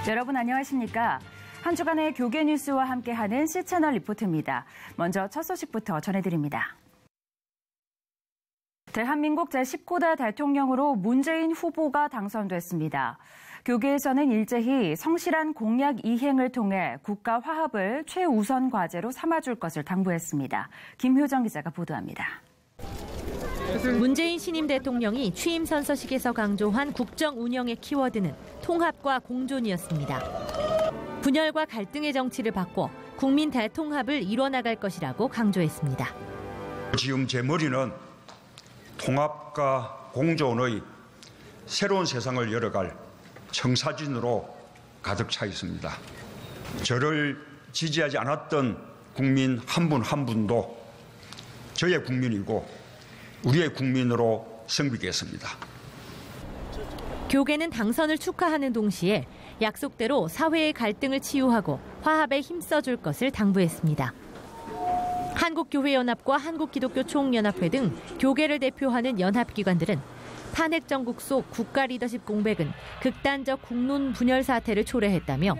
여러분 안녕하십니까? 한 주간의 교계 뉴스와 함께하는 C채널 리포트입니다. 먼저 첫 소식부터 전해드립니다. 대한민국 제19대 대통령으로 문재인 후보가 당선됐습니다. 교계에서는 일제히 성실한 공약 이행을 통해 국가 화합을 최우선 과제로 삼아줄 것을 당부했습니다. 김효정 기자가 보도합니다. 문재인 신임 대통령이 취임 선서식에서 강조한 국정 운영의 키워드는 통합과 공존이었습니다. 분열과 갈등의 정치를 바꿔 국민 대통합을 이뤄나갈 것이라고 강조했습니다. 지금 제 머리는 통합과 공존의 새로운 세상을 열어갈 청사진으로 가득 차 있습니다. 저를 지지하지 않았던 국민 한 분 한 분도 저의 국민이고 우리의 국민으로 성비겠습니다. 교계는 당선을 축하하는 동시에 약속대로 사회의 갈등을 치유하고 화합에 힘써줄 것을 당부했습니다. 한국교회연합과 한국기독교총연합회 등 교계를 대표하는 연합기관들은 탄핵 정국 속 국가 리더십 공백은 극단적 국론 분열 사태를 초래했다며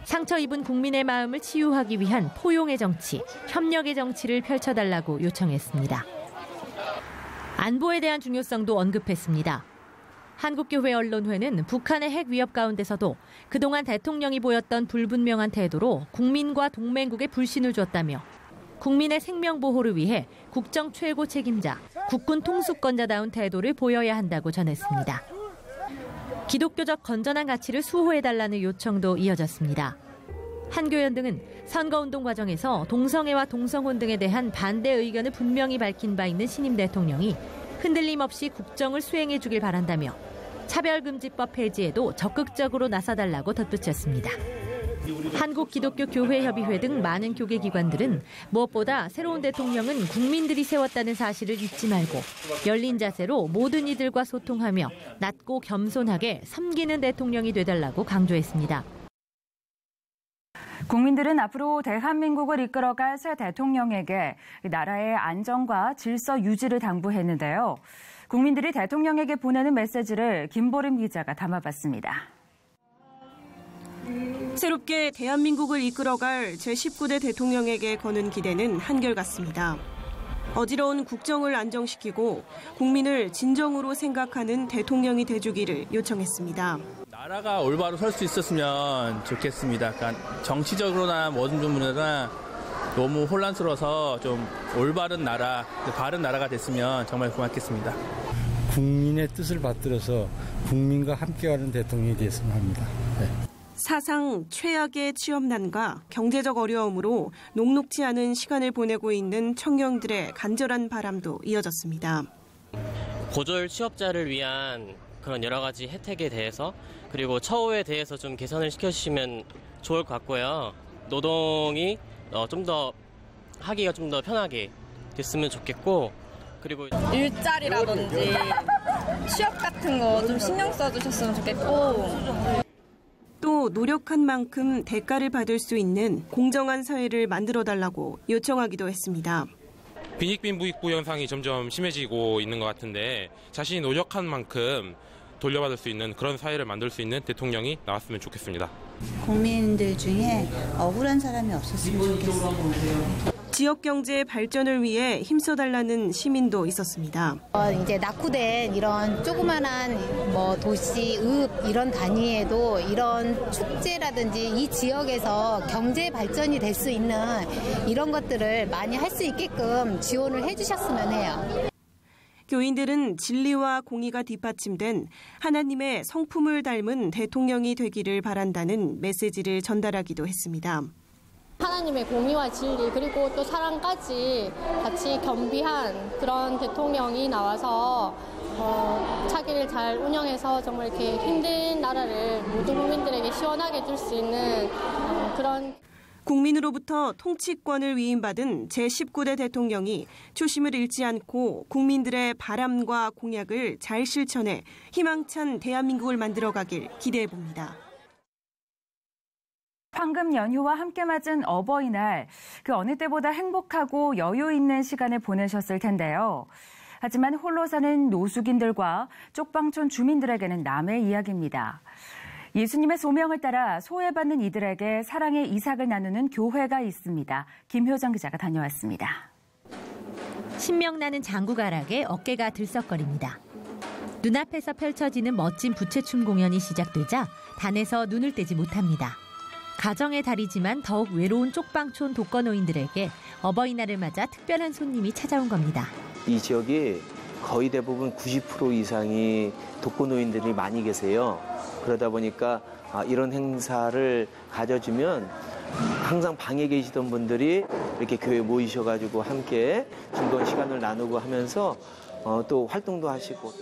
상처 입은 국민의 마음을 치유하기 위한 포용의 정치, 협력의 정치를 펼쳐달라고 요청했습니다. 안보에 대한 중요성도 언급했습니다. 한국교회언론회는 북한의 핵 위협 가운데서도 그동안 대통령이 보였던 불분명한 태도로 국민과 동맹국에 불신을 줬다며 국민의 생명 보호를 위해 국정 최고 책임자, 국군 통수권자다운 태도를 보여야 한다고 전했습니다. 기독교적 건전한 가치를 수호해달라는 요청도 이어졌습니다. 한교연 등은 선거운동 과정에서 동성애와 동성혼 등에 대한 반대 의견을 분명히 밝힌 바 있는 신임 대통령이 흔들림 없이 국정을 수행해 주길 바란다며 차별금지법 폐지에도 적극적으로 나서달라고 덧붙였습니다. 한국기독교교회협의회 등 많은 교계기관들은 무엇보다 새로운 대통령은 국민들이 세웠다는 사실을 잊지 말고 열린 자세로 모든 이들과 소통하며 낮고 겸손하게 섬기는 대통령이 되달라고 강조했습니다. 국민들은 앞으로 대한민국을 이끌어갈 새 대통령에게 나라의 안정과 질서 유지를 당부했는데요. 국민들이 대통령에게 보내는 메시지를 김보림 기자가 담아봤습니다. 새롭게 대한민국을 이끌어갈 제19대 대통령에게 거는 기대는 한결같습니다. 어지러운 국정을 안정시키고 국민을 진정으로 생각하는 대통령이 돼주기를 요청했습니다. 나라가 올바로 설 수 있었으면 좋겠습니다. 그러니까 정치적으로나 모든 부분이나 너무 혼란스러워서 좀 올바른 나라, 바른 나라가 됐으면 정말 고맙겠습니다. 국민의 뜻을 받들어서 국민과 함께하는 대통령이 됐으면 합니다. 네. 사상 최악의 취업난과 경제적 어려움으로 녹록지 않은 시간을 보내고 있는 청년들의 간절한 바람도 이어졌습니다. 고졸 취업자를 위한 그런 여러 가지 혜택에 대해서 그리고 처우에 대해서 좀 개선을 시켜주시면 좋을 것 같고요. 노동이 좀 더 하기가 좀 더 편하게 됐으면 좋겠고 그리고 일자리라든지 취업 같은 거 좀 신경 써주셨으면 좋겠고 또 노력한 만큼 대가를 받을 수 있는 공정한 사회를 만들어달라고 요청하기도 했습니다. 빈익빈부익부 현상이 점점 심해지고 있는 것 같은데 자신이 노력한 만큼 돌려받을 수 있는 그런 사회를 만들 수 있는 대통령이 나왔으면 좋겠습니다. 국민들 중에 억울한 사람이 없었으면 좋겠습니다. 지역 경제 발전을 위해 힘써달라는 시민도 있었습니다. 이제 낙후된 이런 조그만한 도시, 읍 이런 단위에도 이런 축제라든지 이 지역에서 경제 발전이 될 수 있는 이런 것들을 많이 할 수 있게끔 지원을 해주셨으면 해요. 교인들은 진리와 공의가 뒷받침된 하나님의 성품을 닮은 대통령이 되기를 바란다는 메시지를 전달하기도 했습니다. 하나님의 공의와 진리 그리고 또 사랑까지 같이 겸비한 그런 대통령이 나와서 차기를 잘 운영해서 정말 이렇게 힘든 나라를 모든 국민들에게 시원하게 해줄 수 있는 그런 국민으로부터 통치권을 위임받은 제19대 대통령이 초심을 잃지 않고 국민들의 바람과 공약을 잘 실천해 희망찬 대한민국을 만들어가길 기대해봅니다. 황금 연휴와 함께 맞은 어버이날, 그 어느 때보다 행복하고 여유 있는 시간을 보내셨을 텐데요. 하지만 홀로 사는 노숙인들과 쪽방촌 주민들에게는 남의 이야기입니다. 예수님의 소명을 따라 소외받는 이들에게 사랑의 이삭을 나누는 교회가 있습니다. 김효정 기자가 다녀왔습니다. 신명나는 장구가락에 어깨가 들썩거립니다. 눈앞에서 펼쳐지는 멋진 부채춤 공연이 시작되자 단에서 눈을 떼지 못합니다. 가정의 달이지만 더욱 외로운 쪽방촌 독거노인들에게 어버이날을 맞아 특별한 손님이 찾아온 겁니다. 이 지역이 거의 대부분 90% 이상이 독거노인들이 많이 계세요. 그러다 보니까 이런 행사를 가져주면 항상 방에 계시던 분들이 이렇게 교회에 모이셔가지고 함께 즐거운 시간을 나누고 하면서 또 활동도 하시고.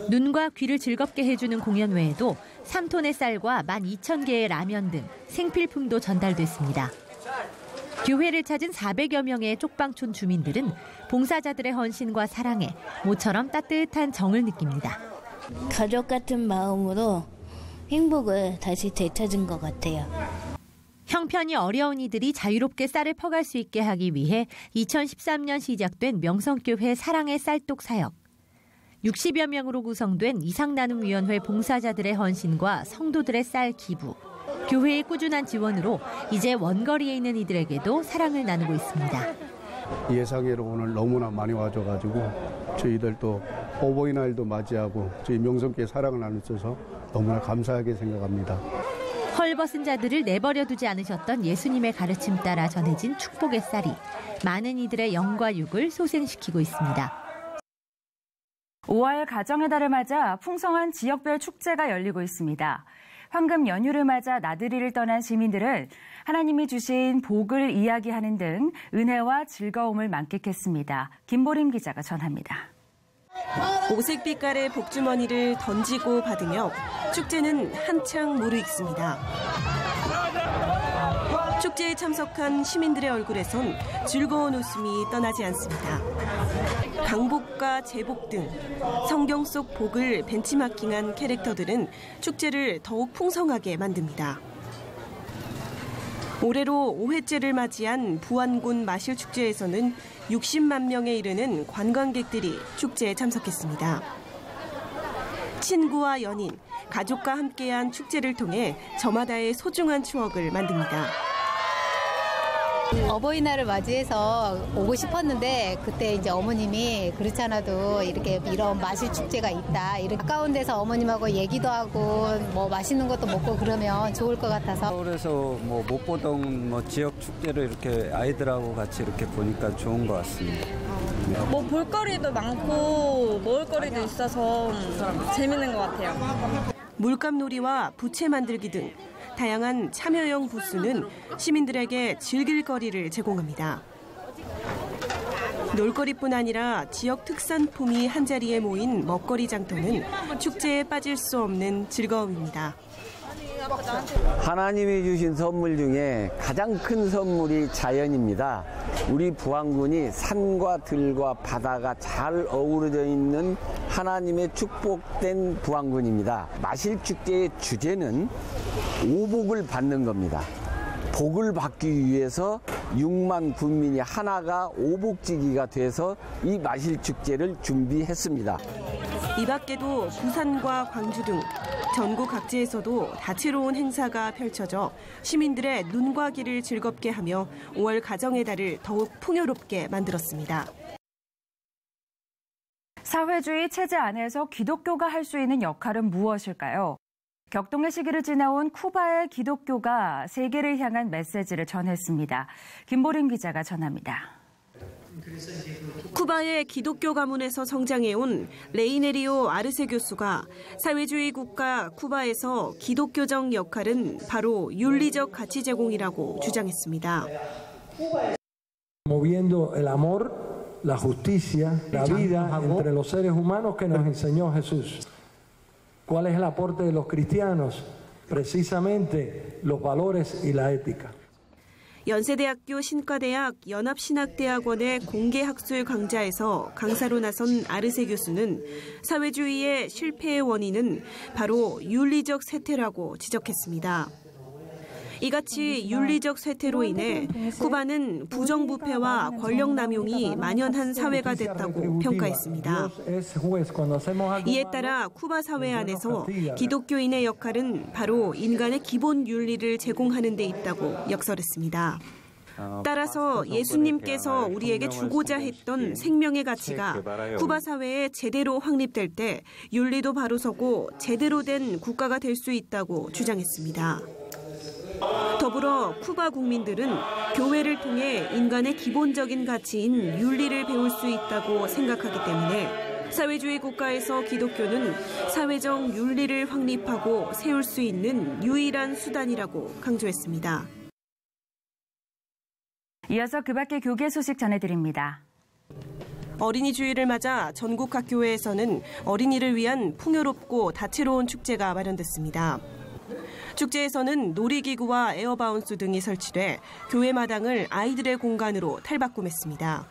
눈과 귀를 즐겁게 해주는 공연 외에도 3톤의 쌀과 12,000개의 라면 등 생필품도 전달됐습니다. 교회를 찾은 400여 명의 쪽방촌 주민들은 봉사자들의 헌신과 사랑에 모처럼 따뜻한 정을 느낍니다. 가족 같은 마음으로 행복을 다시 되찾은 것 같아요. 형편이 어려운 이들이 자유롭게 쌀을 퍼갈 수 있게 하기 위해 2013년 시작된 명성교회 사랑의 쌀독 사역. 60여 명으로 구성된 이상나눔위원회 봉사자들의 헌신과 성도들의 쌀 기부. 교회의 꾸준한 지원으로 이제 원거리에 있는 이들에게도 사랑을 나누고 있습니다. 예상외로 오늘 너무나 많이 와줘가지고 저희들도 어버이날도 맞이하고 저희 명성교회 사랑을 나누셔서 너무나 감사하게 생각합니다. 헐벗은 자들을 내버려 두지 않으셨던 예수님의 가르침 따라 전해진 축복의 쌀이 많은 이들의 영과 육을 소생시키고 있습니다. 5월 가정의 달을 맞아 풍성한 지역별 축제가 열리고 있습니다. 황금 연휴를 맞아 나들이를 떠난 시민들은 하나님이 주신 복을 이야기하는 등 은혜와 즐거움을 만끽했습니다. 김보림 기자가 전합니다. 오색 빛깔의 복주머니를 던지고 받으며 축제는 한창 무르익습니다. 축제에 참석한 시민들의 얼굴에선 즐거운 웃음이 떠나지 않습니다. 강복과 제복 등 성경 속 복을 벤치마킹한 캐릭터들은 축제를 더욱 풍성하게 만듭니다. 올해로 5회째를 맞이한 부안군 마실축제에서는 60만 명에 이르는 관광객들이 축제에 참석했습니다. 친구와 연인, 가족과 함께한 축제를 통해 저마다의 소중한 추억을 만듭니다. 어버이날을 맞이해서 오고 싶었는데 그때 이제 어머님이 그렇지 않아도 이런 마실 축제가 있다. 이렇게 가까운 데서 어머님하고 얘기도 하고 뭐 맛있는 것도 먹고 그러면 좋을 것 같아서. 서울에서 못 보던 지역 축제를 이렇게 아이들하고 같이 이렇게 보니까 좋은 것 같습니다. 볼거리도 많고 먹을거리도 있어서 재밌는 것 같아요. 물감놀이와 부채 만들기 등 다양한 참여형 부스는 시민들에게 즐길 거리를 제공합니다. 놀거리뿐 아니라 지역 특산품이 한자리에 모인 먹거리 장터는 축제에 빠질 수 없는 즐거움입니다. 하나님이 주신 선물 중에 가장 큰 선물이 자연입니다. 우리 부안군이 산과 들과 바다가 잘 어우러져 있는 하나님의 축복된 부안군입니다. 마실축제의 주제는 오복을 받는 겁니다. 복을 받기 위해서 6만 군민이 하나가 오복지기가 돼서 이 마실축제를 준비했습니다. 이 밖에도 부산과 광주 등 전국 각지에서도 다채로운 행사가 펼쳐져 시민들의 눈과 귀를 즐겁게 하며 5월 가정의 달을 더욱 풍요롭게 만들었습니다. 사회주의 체제 안에서 기독교가 할 수 있는 역할은 무엇일까요? 격동의 시기를 지나온 쿠바의 기독교가 세계를 향한 메시지를 전했습니다. 김보림 기자가 전합니다. 쿠바의 기독교 가문에서 성장해온 레이네리오 아르세 교수가 사회주의 국가 쿠바에서 기독교적 역할은 바로 윤리적 가치 제공이라고 주장했습니다. Moviendo el amor, la justicia, la vida entre los seres humanos que nos enseñó Jesús. ¿Cuál es el aporte de los cristianos? Precisamente los valores y la ética. 연세대학교 신과대학 연합신학대학원의 공개학술 강좌에서 강사로 나선 아르세 교수는 사회주의의 실패의 원인은 바로 윤리적 쇠퇴라고 지적했습니다. 이같이 윤리적 쇠퇴로 인해 쿠바는 부정부패와 권력 남용이 만연한 사회가 됐다고 평가했습니다. 이에 따라 쿠바 사회 안에서 기독교인의 역할은 바로 인간의 기본 윤리를 제공하는 데 있다고 역설했습니다. 따라서 예수님께서 우리에게 주고자 했던 생명의 가치가 쿠바 사회에 제대로 확립될 때 윤리도 바로 서고 제대로 된 국가가 될 수 있다고 주장했습니다. 더불어 쿠바 국민들은 교회를 통해 인간의 기본적인 가치인 윤리를 배울 수 있다고 생각하기 때문에 사회주의 국가에서 기독교는 사회적 윤리를 확립하고 세울 수 있는 유일한 수단이라고 강조했습니다. 이어서 그 밖의 교계 소식 전해드립니다. 어린이 주일을 맞아 전국 각 교회에서는 어린이를 위한 풍요롭고 다채로운 축제가 마련됐습니다. 축제에서는 놀이기구와 에어바운스 등이 설치돼 교회 마당을 아이들의 공간으로 탈바꿈했습니다.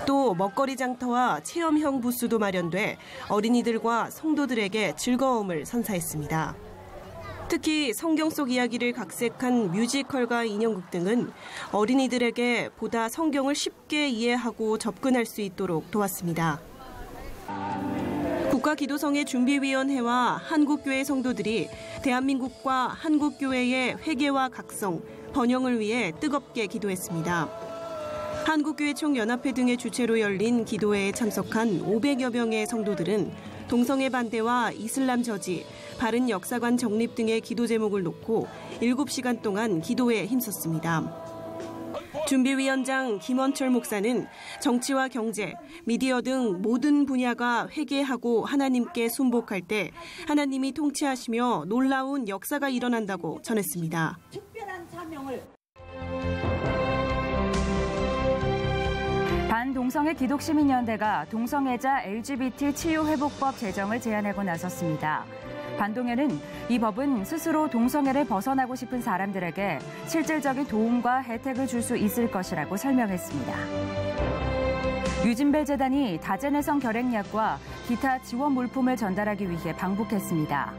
또 먹거리 장터와 체험형 부스도 마련돼 어린이들과 성도들에게 즐거움을 선사했습니다. 특히 성경 속 이야기를 각색한 뮤지컬과 인형극 등은 어린이들에게 보다 성경을 쉽게 이해하고 접근할 수 있도록 도왔습니다. 국가기도성회 준비위원회와 한국교회 성도들이 대한민국과 한국교회의 회개와 각성, 번영을 위해 뜨겁게 기도했습니다. 한국교회 총연합회 등의 주최로 열린 기도회에 참석한 500여 명의 성도들은 동성애 반대와 이슬람 저지, 바른 역사관 정립 등의 기도 제목을 놓고 7시간 동안 기도에 힘썼습니다. 준비위원장 김원철 목사는 정치와 경제, 미디어 등 모든 분야가 회개하고 하나님께 순복할 때 하나님이 통치하시며 놀라운 역사가 일어난다고 전했습니다. 특별한 사명을 반동성애 기독시민연대가 동성애자 LGBT 치유회복법 제정을 제안하고 나섰습니다. 반동연은 이 법은 스스로 동성애를 벗어나고 싶은 사람들에게 실질적인 도움과 혜택을 줄 수 있을 것이라고 설명했습니다. 유진벨 재단이 다제내성 결핵약과 기타 지원 물품을 전달하기 위해 방북했습니다.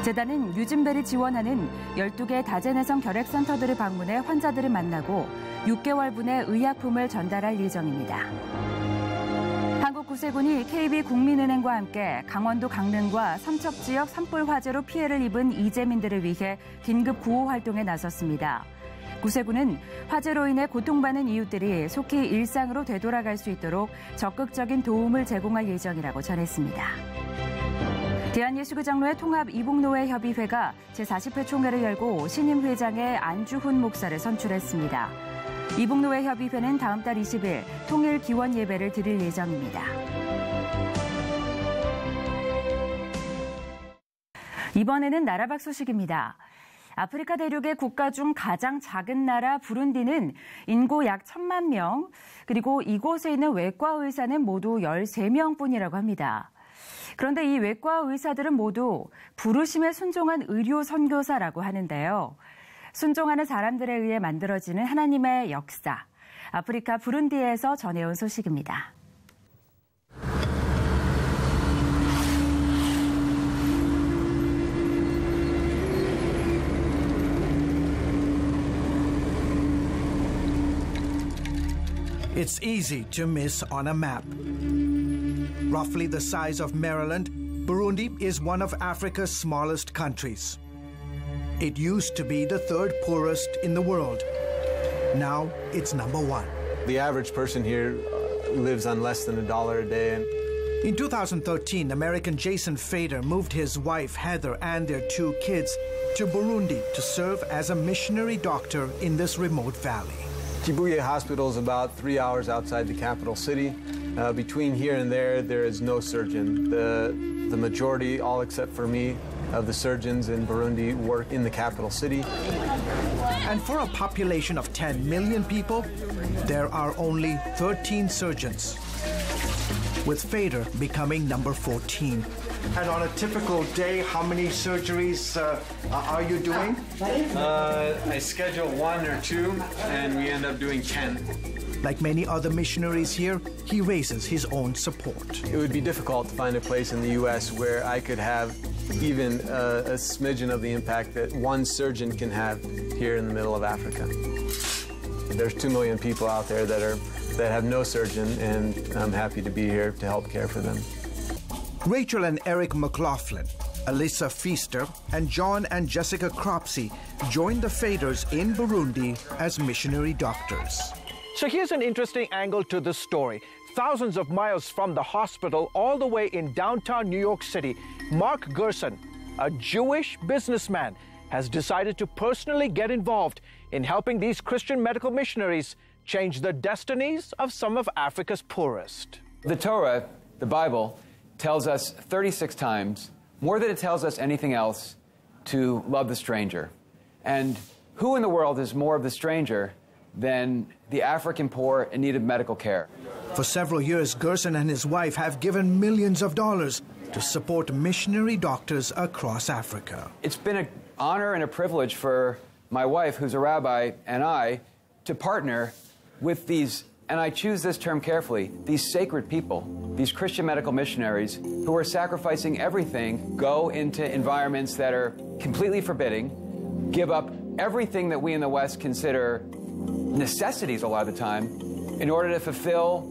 재단은 유진벨이 지원하는 12개 다제내성 결핵센터들을 방문해 환자들을 만나고 6개월분의 의약품을 전달할 예정입니다. 한국구세군이 KB국민은행과 함께 강원도 강릉과 삼척 지역 산불 화재로 피해를 입은 이재민들을 위해 긴급 구호 활동에 나섰습니다. 구세군은 화재로 인해 고통받는 이웃들이 속히 일상으로 되돌아갈 수 있도록 적극적인 도움을 제공할 예정이라고 전했습니다. 대한예수교장로회 통합 이북노회협의회가 제40회 총회를 열고 신임 회장의 안주훈 목사를 선출했습니다. 이북노회협의회는 다음 달 20일 통일 기원 예배를 드릴 예정입니다. 이번에는 나라 밖 소식입니다. 아프리카 대륙의 국가 중 가장 작은 나라 부룬디는 인구 약 1,000만 명, 그리고 이곳에 있는 외과 의사는 모두 13명뿐이라고 합니다. 그런데 이 외과 의사들은 모두 부르심에 순종한 의료 선교사라고 하는데요. 순종하는 사람들에 의해 만들어지는 하나님의 역사. 아프리카 부룬디에서 전해온 소식입니다. It's easy to miss on a map. Roughly the size of Maryland, Burundi is one of Africa's smallest countries. It used to be the third poorest in the world. Now it's number one. The average person here lives on less than $1 a day. In 2013, American Jason Fader moved his wife Heather and their 2 kids to Burundi to serve as a missionary doctor in this remote valley. Kibuye Hospital is about 3 hours outside the capital city. Between here and there is no surgeon. The majority, all except for me, of the surgeons in Burundi work in the capital city. And for a population of 10 million people, there are only 13 surgeons, with Fader becoming number 14. And on a typical day, how many surgeries are you doing? I schedule 1 or 2, and we end up doing 10. Like many other missionaries here, he raises his own support. It would be difficult to find a place in the U.S. where I could have even a smidgen of the impact that one surgeon can have here in the middle of Africa. There's 2 million people out there that have no surgeon, and I'm happy to be here to help care for them. Rachel and Eric McLaughlin, Alyssa Feaster, and John and Jessica Cropsey joined the Faders in Burundi as missionary doctors. So here's an interesting angle to this story. Thousands of miles from the hospital, all the way in downtown New York City, Mark Gerson, a Jewish businessman, has decided to personally get involved in helping these Christian medical missionaries change the destinies of some of Africa's poorest. The Torah, the Bible, tells us 36 times, more than it tells us anything else, to love the stranger. And who in the world is more of the stranger than the African poor in need of medical care? For several years, Gerson and his wife have given millions of dollars to support missionary doctors across Africa. It's been an honor and a privilege for my wife, who's a rabbi, and I, to partner with these, and I choose this term carefully, these sacred people, these Christian medical missionaries who are sacrificing everything, go into environments that are completely forbidding, give up everything that we in the West consider necessities a lot of the time in order to fulfill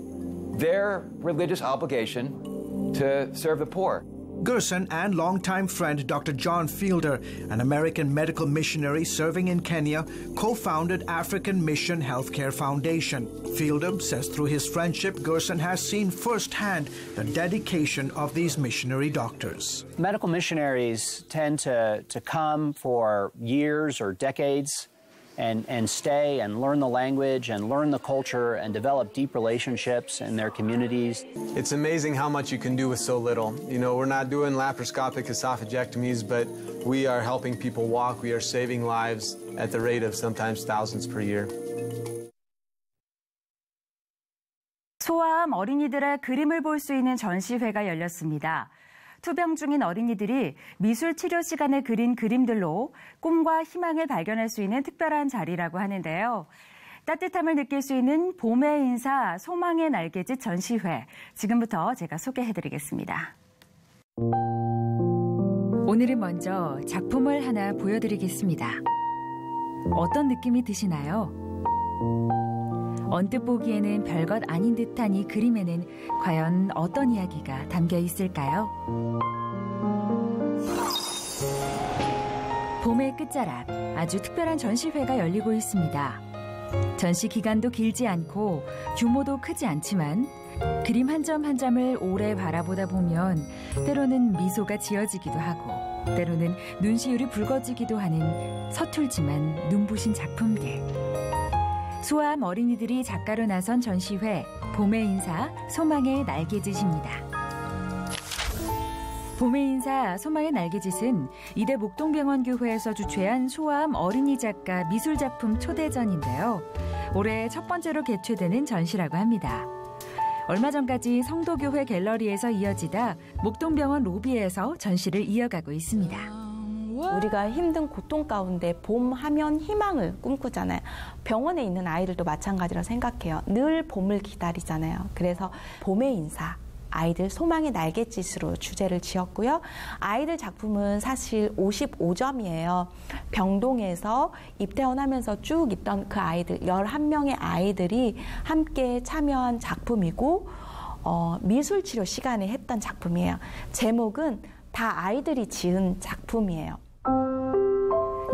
their religious obligation to serve the poor. Gerson and longtime friend Dr. John Fielder, an American medical missionary serving in Kenya, co-founded African Mission Healthcare Foundation. Fielder says through his friendship, Gerson has seen firsthand the dedication of these missionary doctors. Medical missionaries tend to come for years or decades and stay and learn the language and learn the culture and develop deep relationships in their communities. It's amazing how much you can do with so little. You know, we're not doing laparoscopic esophagectomies, but we are helping people walk. We are saving lives at the rate of sometimes thousands per year. 소아암 어린이들의 그림을 볼 수 있는 전시회가 열렸습니다. 투병 중인 어린이들이 미술 치료 시간에 그린 그림들로 꿈과 희망을 발견할 수 있는 특별한 자리라고 하는데요. 따뜻함을 느낄 수 있는 봄의 인사, 소망의 날개짓 전시회. 지금부터 제가 소개해드리겠습니다. 오늘은 먼저 작품을 하나 보여드리겠습니다. 어떤 느낌이 드시나요? 언뜻 보기에는 별것 아닌 듯한 이 그림에는 과연 어떤 이야기가 담겨 있을까요? 봄의 끝자락, 아주 특별한 전시회가 열리고 있습니다. 전시 기간도 길지 않고 규모도 크지 않지만 그림 한 점 한 점을 오래 바라보다 보면 때로는 미소가 지어지기도 하고 때로는 눈시울이 붉어지기도 하는 서툴지만 눈부신 작품들. 소아암 어린이들이 작가로 나선 전시회 봄의 인사, 소망의 날개짓입니다. 봄의 인사, 소망의 날개짓은 이대 목동병원교회에서 주최한 소아암 어린이 작가 미술작품 초대전인데요. 올해 첫 번째로 개최되는 전시라고 합니다. 얼마 전까지 성도교회 갤러리에서 이어지다 목동병원 로비에서 전시를 이어가고 있습니다. 우리가 힘든 고통 가운데 봄 하면 희망을 꿈꾸잖아요. 병원에 있는 아이들도 마찬가지라고 생각해요. 늘 봄을 기다리잖아요. 그래서 봄의 인사, 아이들 소망의 날갯짓으로 주제를 지었고요. 아이들 작품은 사실 55점이에요. 병동에서 입퇴원하면서 쭉 있던 그 아이들, 11명의 아이들이 함께 참여한 작품이고 미술치료 시간에 했던 작품이에요. 제목은 다 아이들이 지은 작품이에요.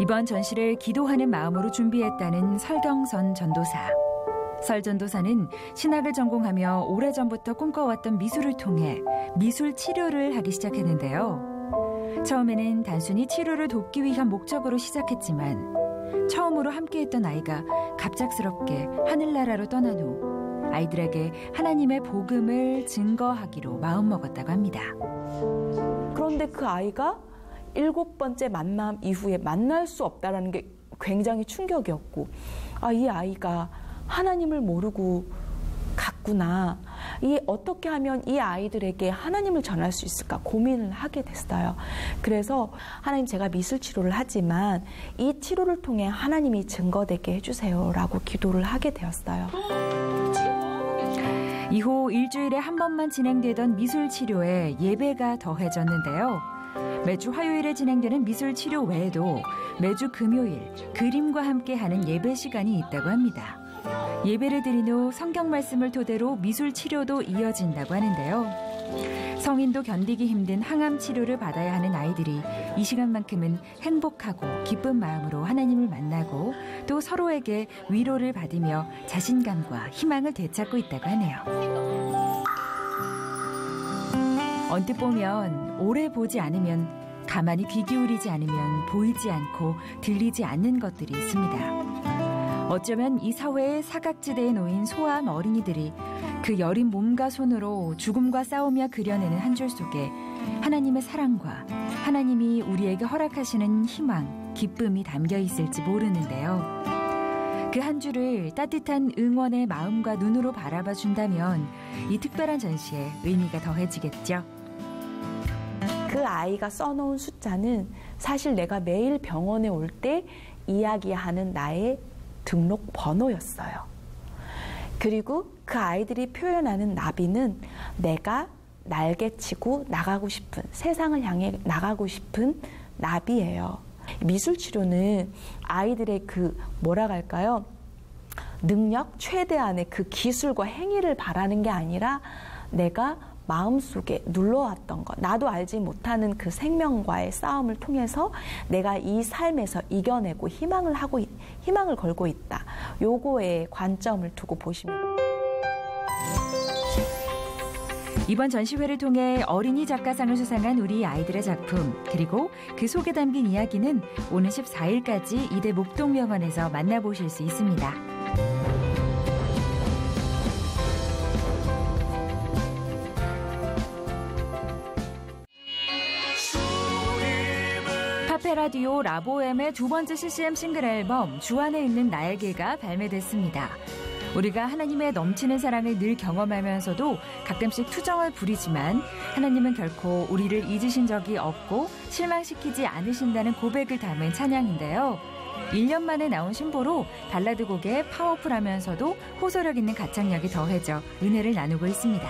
이번 전시를 기도하는 마음으로 준비했다는 설경선 전도사. 설 전도사는 신학을 전공하며 오래전부터 꿈꿔왔던 미술을 통해 미술 치료를 하기 시작했는데요. 처음에는 단순히 치료를 돕기 위한 목적으로 시작했지만 처음으로 함께했던 아이가 갑작스럽게 하늘나라로 떠난 후 아이들에게 하나님의 복음을 증거하기로 마음먹었다고 합니다. 그런데 그 아이가 7번째 만남 이후에 만날 수 없다는 게 굉장히 충격이었고, 이 아이가 하나님을 모르고 갔구나. 어떻게 하면 이 아이들에게 하나님을 전할 수 있을까 고민을 하게 됐어요. 그래서 하나님, 제가 미술 치료를 하지만 이 치료를 통해 하나님이 증거되게 해주세요라고 기도를 하게 되었어요. 이후 일주일에 한 번만 진행되던 미술 치료에 예배가 더해졌는데요. 매주 화요일에 진행되는 미술 치료 외에도 매주 금요일 그림과 함께하는 예배 시간이 있다고 합니다. 예배를 드린 후 성경 말씀을 토대로 미술 치료도 이어진다고 하는데요. 성인도 견디기 힘든 항암 치료를 받아야 하는 아이들이 이 시간만큼은 행복하고 기쁜 마음으로 하나님을 만나고 또 서로에게 위로를 받으며 자신감과 희망을 되찾고 있다고 하네요. 언뜻 보면 오래 보지 않으면, 가만히 귀 기울이지 않으면 보이지 않고 들리지 않는 것들이 있습니다. 어쩌면 이 사회의 사각지대에 놓인 소아암 어린이들이 그 여린 몸과 손으로 죽음과 싸우며 그려내는 한 줄 속에 하나님의 사랑과 하나님이 우리에게 허락하시는 희망, 기쁨이 담겨 있을지 모르는데요. 그 한 줄을 따뜻한 응원의 마음과 눈으로 바라봐 준다면 이 특별한 전시에 의미가 더해지겠죠. 그 아이가 써놓은 숫자는 사실 내가 매일 병원에 올 때 이야기하는 나의 등록 번호였어요. 그리고 그 아이들이 표현하는 나비는 내가 날개치고 나가고 싶은, 세상을 향해 나가고 싶은 나비예요. 미술 치료는 아이들의 그 뭐라 할까요? 능력, 최대한의 그 기술과 행위를 바라는 게 아니라 내가 마음속에 눌러왔던 것, 나도 알지 못하는 그 생명과의 싸움을 통해서 내가 이 삶에서 이겨내고 희망을 걸고 있다. 요거에 관점을 두고 보시면. 이번 전시회를 통해 어린이 작가상을 수상한 우리 아이들의 작품, 그리고 그 속에 담긴 이야기는 오는 14일까지 이대 목동병원에서 만나보실 수 있습니다. 파페라디오 라보엠의 두 번째 CCM 싱글 앨범 주 안에 있는 나에게가 발매됐습니다. 우리가 하나님의 넘치는 사랑을 늘 경험하면서도 가끔씩 투정을 부리지만 하나님은 결코 우리를 잊으신 적이 없고 실망시키지 않으신다는 고백을 담은 찬양인데요. 1년 만에 나온 신보로 발라드 곡에 파워풀하면서도 호소력 있는 가창력이 더해져 은혜를 나누고 있습니다.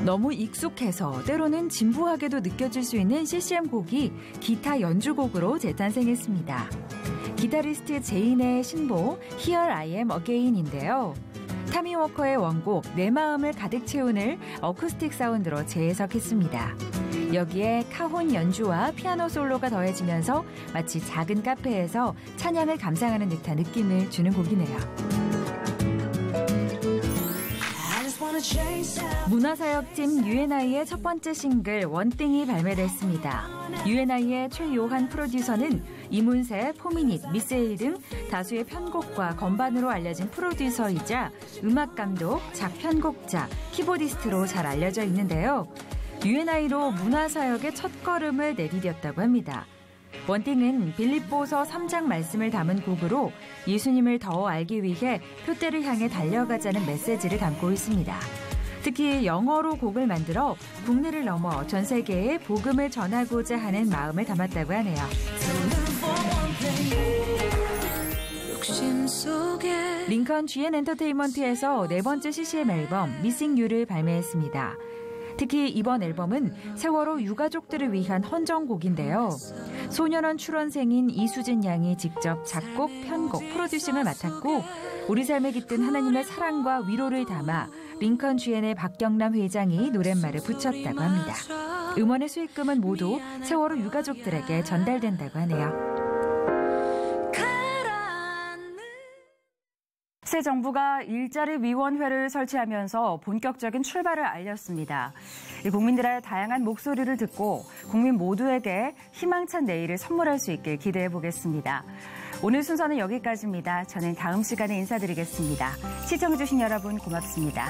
너무 익숙해서 때로는 진부하게도 느껴질 수 있는 CCM 곡이 기타 연주곡으로 재탄생했습니다. 기타리스트 제인의 신보 Here I Am Again인데요. 타미 워커의 원곡 내 마음을 가득 채우는 어쿠스틱 사운드로 재해석했습니다. 여기에 카혼 연주와 피아노 솔로가 더해지면서 마치 작은 카페에서 찬양을 감상하는 듯한 느낌을 주는 곡이네요. 문화사역팀 UNI의 첫 번째 싱글 원띵이 발매됐습니다. UNI의 최요한 프로듀서는 이문세, 포미닛, 미세일 등 다수의 편곡과 건반으로 알려진 프로듀서이자 음악감독, 작편곡자, 키보디스트로 잘 알려져 있는데요. UNI로 문화사역의 첫걸음을 내디뎠다고 합니다. 원띵은 빌립보서 3장 말씀을 담은 곡으로 예수님을 더 알기 위해 표대를 향해 달려가자는 메시지를 담고 있습니다. 특히 영어로 곡을 만들어 국내를 넘어 전 세계에 복음을 전하고자 하는 마음을 담았다고 하네요. 링컨 GN 엔터테인먼트에서 네 번째 CCM 앨범 Missing You를 발매했습니다. 특히 이번 앨범은 세월호 유가족들을 위한 헌정곡인데요. 소년원 출원생인 이수진 양이 직접 작곡, 편곡, 프로듀싱을 맡았고 우리 삶에 깃든 하나님의 사랑과 위로를 담아 링컨 GN의 박경남 회장이 노랫말을 붙였다고 합니다. 음원의 수익금은 모두 세월호 유가족들에게 전달된다고 하네요. 새 정부가 일자리 위원회를 설치하면서 본격적인 출발을 알렸습니다. 국민들의 다양한 목소리를 듣고 국민 모두에게 희망찬 내일을 선물할 수 있길 기대해 보겠습니다. 오늘 순서는 여기까지입니다. 저는 다음 시간에 인사드리겠습니다. 시청해주신 여러분 고맙습니다.